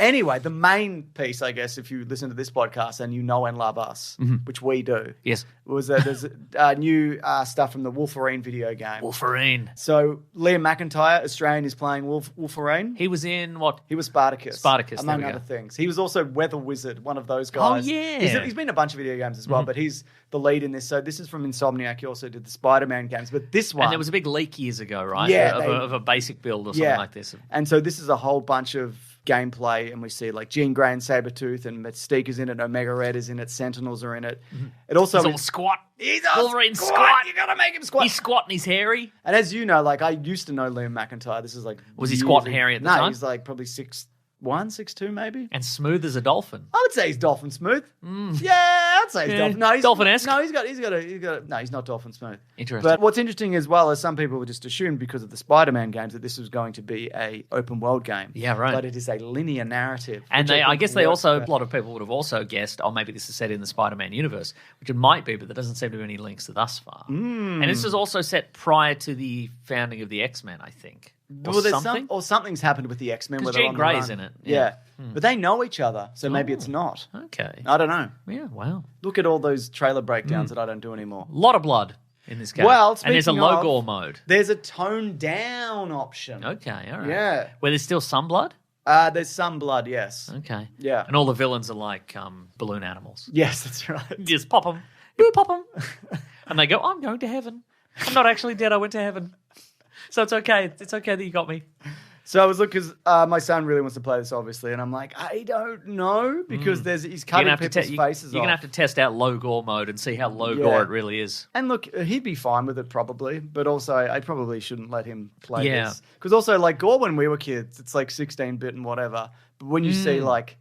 Anyway, the main piece, I guess, if you listen to this podcast and you know and love us, which we do, Yes. was that there's new stuff from the Wolverine video game. Wolverine. So Liam McIntyre, Australian, is playing Wolverine. He was in what? He was Spartacus. Spartacus, among there we other go. things. He was also Weather Wizard, one of those guys. Oh, yeah. He's been in a bunch of video games as well, but he's the lead in this. So this is from Insomniac. He also did the Spider-Man games. But this one... And there was a big leak years ago, right? Yeah, Of a basic build or something like this. And so this is a whole bunch of gameplay, and we see like Jean Grey and Sabretooth, and Mystique is in it, Omega Red is in it, Sentinels are in it. It also... He's all squat. He's Wolverine squat. You gotta make him squat. He's squat and he's hairy. And as you know, like I used to know Liam McIntyre. This is like... Was he squat and hairy at the time? No, he's like probably 6'1", 6'2", maybe. And smooth as a dolphin. I would say he's dolphin smooth. Yeah, I'd say he's dolphin. No, he's Dolphin-esque? No, he's got a. No, he's not dolphin smooth. Interesting. But what's interesting as well is some people would just assume because of the Spider-Man games that this was going to be a open world game. Yeah, right. But it is a linear narrative. And I guess a lot of people would have also guessed, oh, maybe this is set in the Spider-Man universe, which it might be, but there doesn't seem to be any links to thus far. And this is also set prior to the founding of the X-Men, I think. Or something? Something's happened with the X-Men. Because where they're Jean on the Grey's run. in it. Yeah. But they know each other, so maybe it's not. Okay. I don't know. Yeah, wow. Look at all those trailer breakdowns that I don't do anymore. A lot of blood in this game. Well, and there's a speaking low of- gore mode. There's a toned down option. Okay, all right. Yeah. Where there's still some blood? There's some blood, yes. Okay. Yeah. And all the villains are like balloon animals. Yes, that's right. Just pop them. You pop them. And they go, I'm going to heaven. I'm not actually dead. I went to heaven. So it's okay. It's okay that you got me. So I was looking, because my son really wants to play this, obviously, and I'm like, I don't know, because he's cutting people's faces off. You're going to have to test out low gore mode and see how low gore it really is. And look, he'd be fine with it probably, but also I probably shouldn't let him play Yeah. this. Because also, like, gore when we were kids, it's like 16-bit and whatever. But when you see, like,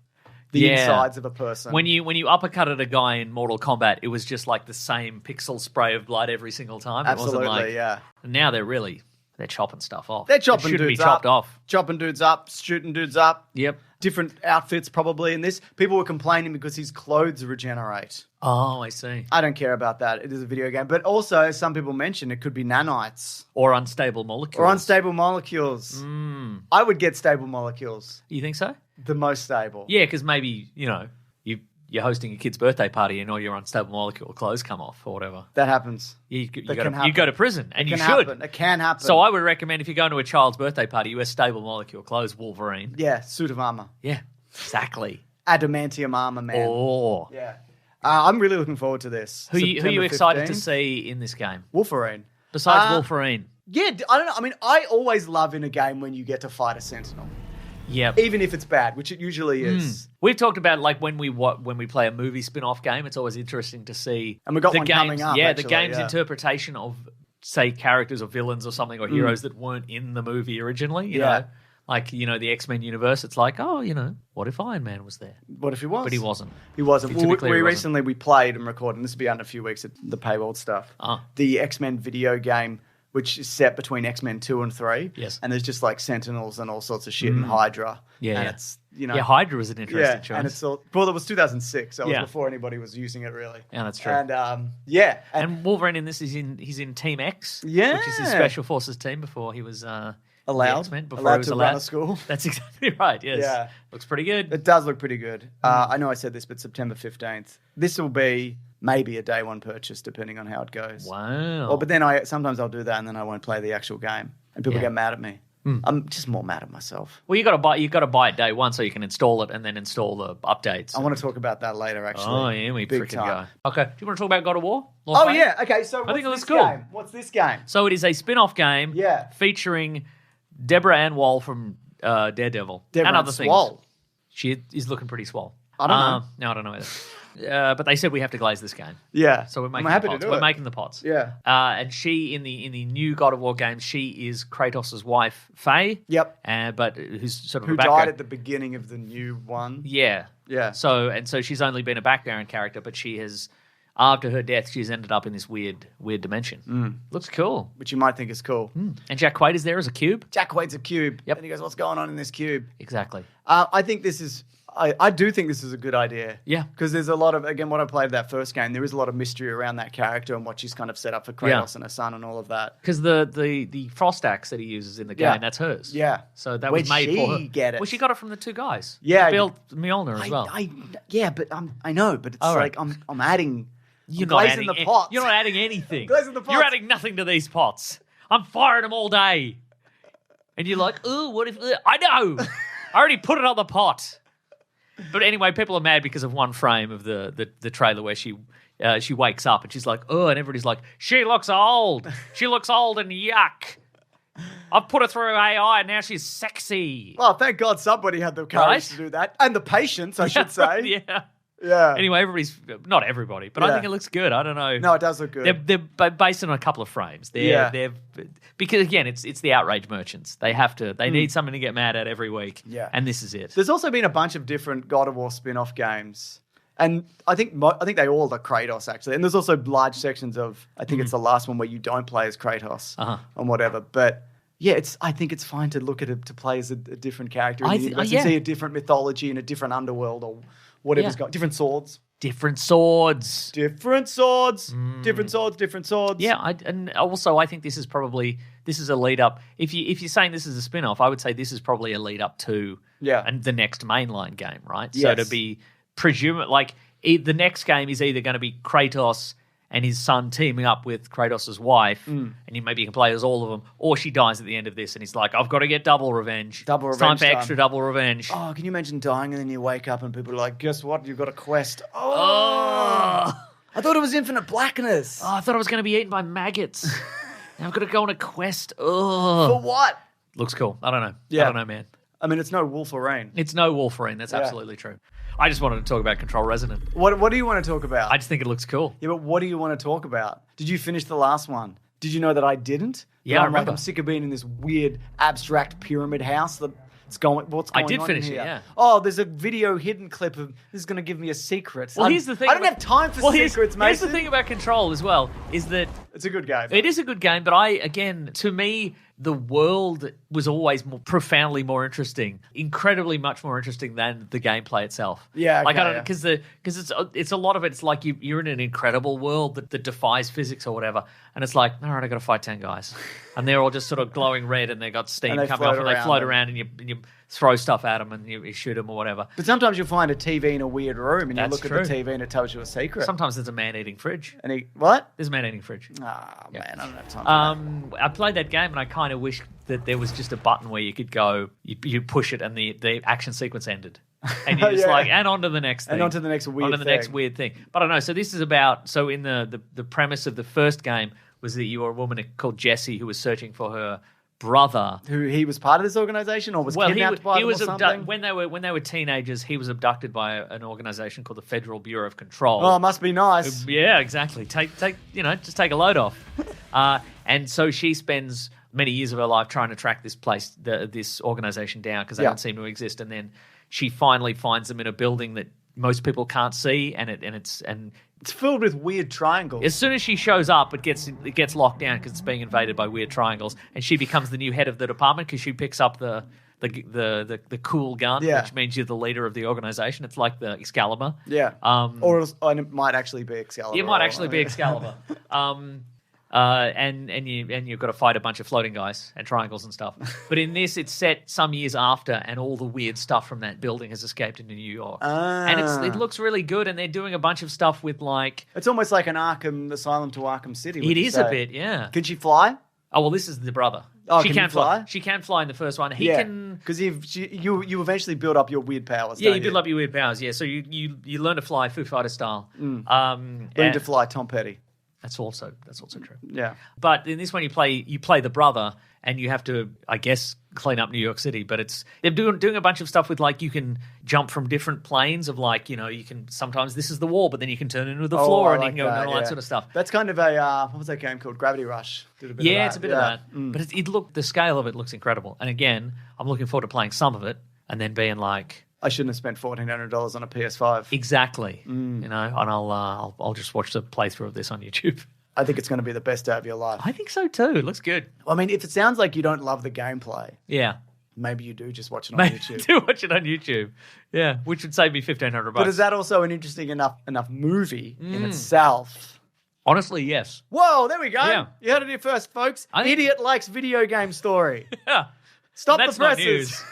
the insides of a person. When you uppercutted a guy in Mortal Kombat, it was just like the same pixel spray of blood every single time. Absolutely, it wasn't like, yeah. And now they're chopping stuff off. They're chopping it shouldn't dudes be chopped up. off. Chopping dudes up, shooting dudes up. Yep. Different outfits probably in this. People were complaining because his clothes regenerate. Oh, I see. I don't care about that. It is a video game. But also, as some people mention, it could be nanites. Or unstable molecules. Or unstable molecules. I would get stable molecules. You think so? The most stable. Yeah, because maybe, you're hosting a kid's birthday party and all your unstable molecule clothes come off or whatever. That happens. You can happen. you go to prison, and you should. Happen. It can happen. So I would recommend if you're going to a child's birthday party, you wear stable molecule clothes, Wolverine. Yeah, suit of armor. Yeah, exactly. Adamantium armor, man. Oh. Yeah. I'm really looking forward to this. Who are you excited to 15th. see in this game? Wolverine. Besides Wolverine. Yeah, I don't know. I mean, I always love in a game when you get to fight a Sentinel. Yeah. Even if it's bad, which it usually is. We've talked about like when we play a movie spin-off game, it's always interesting to see And we got the one game's, coming up, the actually, game's yeah. interpretation of, say, characters or villains or something or heroes that weren't in the movie originally. You know? Like, the X-Men universe, it's like, what if Iron Man was there? What if he was? But he wasn't. He wasn't. To be Well, clear, we he wasn't. recently we played and recorded, and this will be out in a few weeks, at the paywall stuff. The X-Men video game, which is set between X-Men 2 and 3. Yes. And there's just like Sentinels and all sorts of shit and Hydra. Yeah, and yeah. it's, Yeah, Hydra was an interesting choice. And it's all, well, it was 2006, so it was Yeah. before anybody was using it really. Yeah, that's true. And And Wolverine in this he's in Team X, Yeah. which is his special forces team before he was allowed, X-Men, before allowed he was to allowed run a school. That's exactly right. Yes, Yeah. looks pretty good. It does look pretty good. I know I said this, but September 15th. This will be maybe a day one purchase, depending on how it goes. Wow. But then sometimes I'll do that, and then I won't play the actual game, and people get mad at me. I'm just more mad at myself. Well, you got to buy it day one so you can install it and then install the updates. I want to talk about that later, actually. Oh yeah, we Big freaking time. go. Okay, do you want to talk about God of War? Oh yeah. Okay. So I think it what's looks this cool. game? What's this game? So it is a spin-off game. Yeah. Featuring Deborah Ann Woll from Daredevil Deborah and Ann other Swoll. things. She is looking pretty swole. I don't know. No, I don't know either. But they said we have to glaze this game. Yeah. So we're making I'm happy the pots. to do We're it. making the pots. Yeah. And she in the new God of War game, she is Kratos' wife, Faye. Yep. But who's sort of Who a background. died at the beginning of the new one? Yeah. Yeah. So she's only been a background character, but she has, after her death, she's ended up in this weird dimension. Looks cool. Which you might think is cool. And Jack Quaid is there as a cube. Jack Quaid's a cube. Yep. And he goes, "What's going on in this cube?" Exactly. I think this is. I do think this is a good idea. Yeah. Because there's a lot of, again, what I played that first game, there is a lot of mystery around that character and what she's kind of set up for Kratos and her son and all of that. Because the frost axe that he uses in the game, that's hers. Yeah. So that was made for her. Get it? Well, she got it from the two guys. Yeah. They built Mjolnir as well. But I know, but it's right. I'm adding. You're I'm not glazing adding the pots. You're not adding anything. Glazing the pots. You're adding nothing to these pots. I'm firing them all day. And you're like, ooh, what if... I know. I already put it on the pot. But anyway, people are mad because of one frame of the trailer where she wakes up and she's like, oh, and everybody's like, she looks old. She looks old and yuck. I've put her through AI and now she's sexy. Well, thank God somebody had the courage to do that. And the patience, I should say. Yeah. Anyway, not everybody, but I think it looks good. I don't know. No, it does look good. They're based on a couple of frames. They're because again, it's the outrage merchants. They need something to get mad at every week. Yeah. And this is it. There's also been a bunch of different God of War spin-off games. And I think they all are Kratos, actually. And there's also large sections of, I think it's the last one where you don't play as Kratos and whatever. But yeah, I think it's fine to look at it, to play as a different character in the universe and see a different mythology and a different underworld or whatever's got different swords. Different swords. Different swords. Different swords. Yeah, and also I think this is a lead up. If you're saying this is a spin-off, I would say this is probably a lead up to and the next mainline game, right? Yes. So to be the next game is either going to be Kratos and his son teaming up with Kratos' wife, and maybe you can play as all of them, or she dies at the end of this, and he's like, I've got to get double revenge. It's time for extra double revenge. Oh, can you imagine dying and then you wake up and people are like, guess what? You've got a quest. Oh. I thought it was infinite blackness. Oh, I thought I was going to be eaten by maggots. Now I've got to go on a quest. Oh. For what? Looks cool. I don't know. Yeah. I don't know, man. I mean, it's no Wolferine. It's no Wolverine. That's absolutely true. I just wanted to talk about Control Resonant. What do you want to talk about? I just think it looks cool. Yeah, but what do you want to talk about? Did you finish the last one? Did you know that I didn't? Yeah, I remember. I'm sick of being in this weird abstract pyramid house what's going on I did in finish here? it, yeah. Oh, there's a video hidden clip of this is going to give me a secret. Well, here's the thing. I don't have time for secrets, mate. Here's the thing about Control as well, is that it's a good game. It is a good game, but to me, the world was always profoundly more interesting, incredibly much more interesting than the gameplay itself. Yeah, okay, like I don't because it's a lot of it's like you're in an incredible world that defies physics or whatever, and it's like, all right, I got to fight 10 guys, and they're all just sort of glowing red, and they got steam coming off, and they float around, and you throw stuff at them, and you shoot them or whatever. But sometimes you'll find a TV in a weird room, and you look true. at the TV, and it tells you a secret. Sometimes there's a man-eating fridge. And what? There's a man-eating fridge. Ah, man, I don't have time for that. I played that game, and I kind of wish that there was just a button where you could go, you push it, and the action sequence ended. And you're just like, and on to the next thing. And on to the next weird thing. But I don't know. So this is about, in the premise of the first game was that you were a woman called Jessie who was searching for her brother. Who he was part of this organization or was kidnapped by them or something? When they were teenagers, he was abducted by an organization called the Federal Bureau of Control. Oh, must be nice. Yeah, exactly. Just take a load off. And so she spends many years of her life trying to track this organization down because they don't seem to exist. And then she finally finds them in a building that most people can't see, and it's filled with weird triangles. As soon as she shows up, it gets locked down because it's being invaded by weird triangles, and she becomes the new head of the department because she picks up the cool gun, which means you're the leader of the organization. It's like the Excalibur. Yeah. Or it might actually be Excalibur. It might actually be Excalibur. And you've got to fight a bunch of floating guys and triangles and stuff. But in this, it's set some years after, and all the weird stuff from that building has escaped into New York. And it looks really good, and they're doing a bunch of stuff with like... It's almost like an Arkham Asylum to Arkham City. It is a bit, yeah. Can she fly? Oh, well, this is the brother. Oh, she can fly? She can fly in the first one. He can... Because you eventually build up your weird powers, you build up your weird powers, yeah. So you learn to fly Foo Fighter style. Learn to fly Tom Petty. That's also true. Yeah. But in this one, you play the brother, and you have to, I guess, clean up New York City. But they're doing a bunch of stuff with like you can jump from different planes of like you can sometimes this is the wall, but then you can turn into the floor and you can go and all that sort of stuff. That's kind of a what was that game called? Gravity Rush. It's a bit of that. But the scale of it looks incredible. And again, I'm looking forward to playing some of it and then being like, I shouldn't have spent $1,400 on a PS5. Exactly. And I'll just watch the playthrough of this on YouTube. I think it's going to be the best day of your life. I think so too. It looks good. I mean, if it sounds like you don't love the gameplay, yeah, Maybe you do just watch it on Maybe YouTube. do watch it on YouTube. Yeah, which would save me $1,500. But is that also an interesting enough movie in itself? Honestly, yes. Whoa, there we go. Yeah. You heard it here first, folks. I think- Idiot likes video game story. Yeah. Stop That's the not presses. news.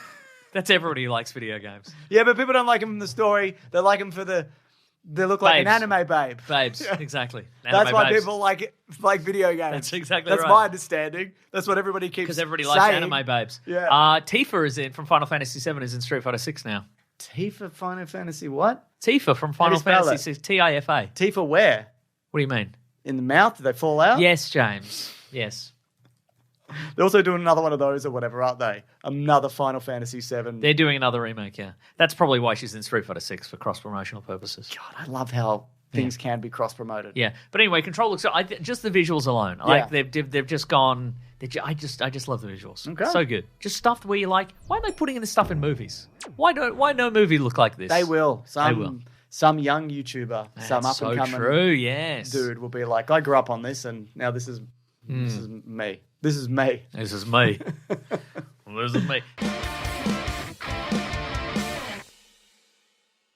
That's everybody who likes video games. Yeah, but people don't like him in the story. They like him for they look like an Babes. anime babe. Babes, Yeah. exactly. That's Anime why babes. people like video games. That's exactly That's right. my understanding. That's what everybody keeps Because everybody likes saying. anime babes. Yeah. Tifa is from Final Fantasy VII is in Street Fighter 6 now. Tifa Final Fantasy what? Tifa from Final spell Fantasy 6. Tifa. Tifa where? What do you mean? In the mouth? Did they fall out? Yes, James. Yes. They're also doing another one of those or whatever, aren't they? Another Final Fantasy VII. They're doing another remake, yeah. That's probably why she's in Street Fighter 6 for cross-promotional purposes. God, I love how things can be cross-promoted. Yeah, but anyway, Control looks just the visuals alone. Like they've just gone. I just love the visuals. Okay. So good. Just stuff where you're like, why are they putting this stuff in movies? Why no movie look like this? They will. They will. Some young YouTuber, some up and coming true. Yes, dude will be like, I grew up on this, and now this is me. This is me. This is me. This is me.